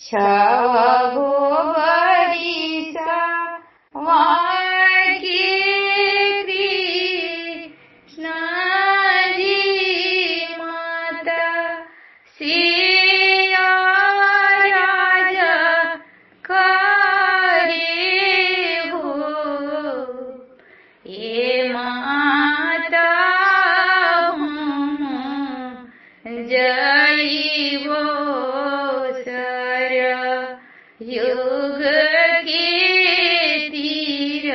छावा गोवरीचा वाळकी कृष्णाजी माता सिया राज करे हो ये माता जई वो युग के तीर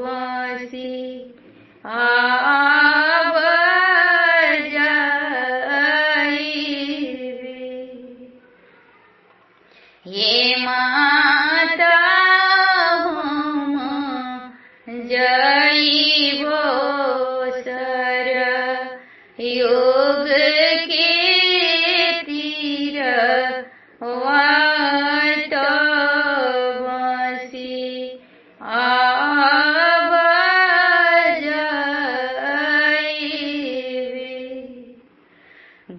वासी आव जाई ये माता जई वो सर युग के वासी आव जाई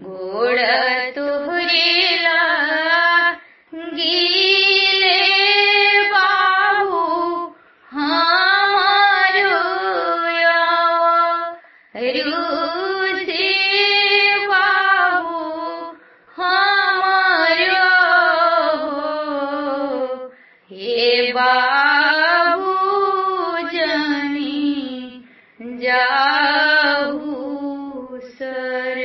गोड तुहरीला गीले बाहू हमारो रुसी बाहू हमारो हे बाबू जनी जाहू सर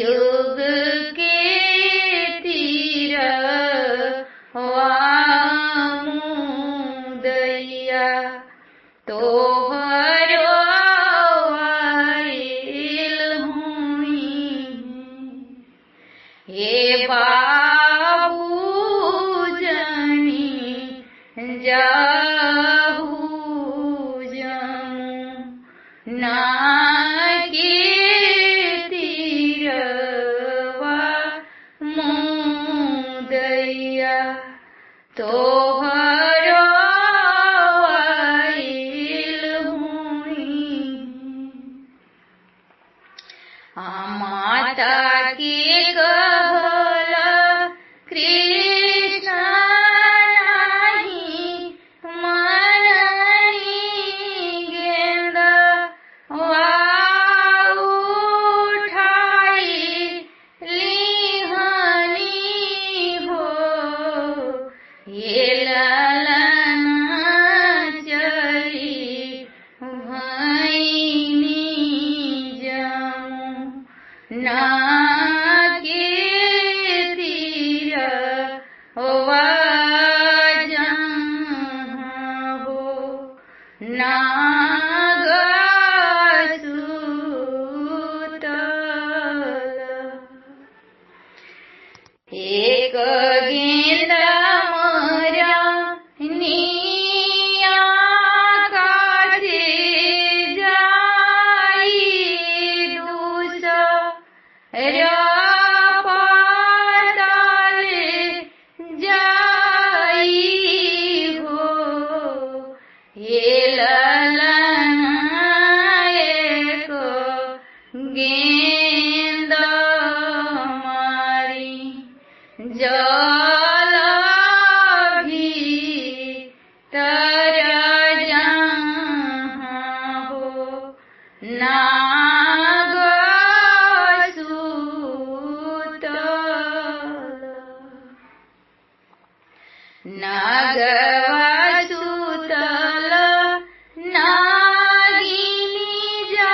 युग के तीर वामुदैया तोहरो आइल हुई हे बाबू जनी जाहू जमुना के तीरवा मुदैया तोहरो आइल हुई माता की कहल कृष्ण नाही मननी गेंद उठाई लिहनी हो ये ललन चली भैनी जमुना के तीर जहाँ हो नाग सूतल एक गेंद मरा निया काजे जाई दूसरा पाताले जाई हो ये ललन एक गेंद मारी जल भीतर जहाँ हो नाग सूतल नागवा सूतल नागिनी जा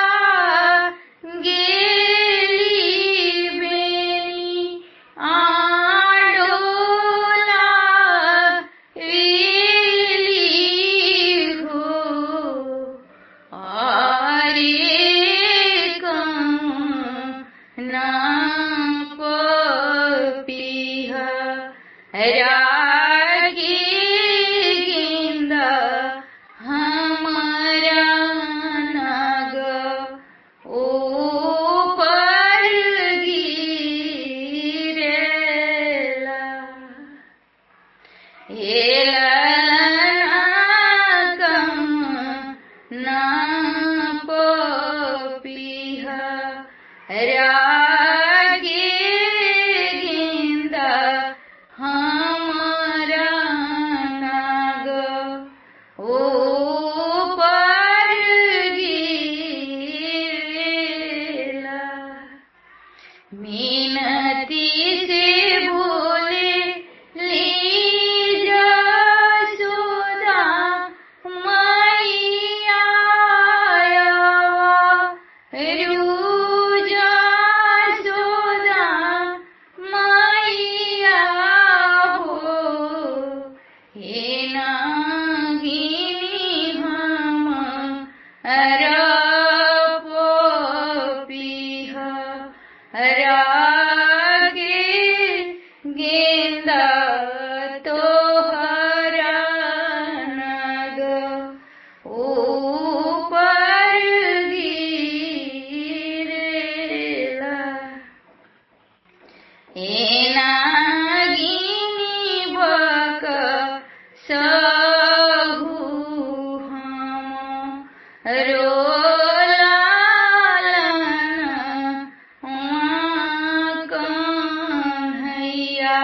गेली बेनी आडोला विली हो आरे ना पपिहा रागी गिंद हमारा नाग ऊपर गिरेला ये ललना कम ना पपिहा रागी मीनती से बोले ली जसोदा मैया रू जसोदा मैया हो हे नागिनी हम पोपीह रागे गेंदा तोहरा नग ऊपर गिरेला हे नागिनी बक सहु हम रोलालन कन्हैया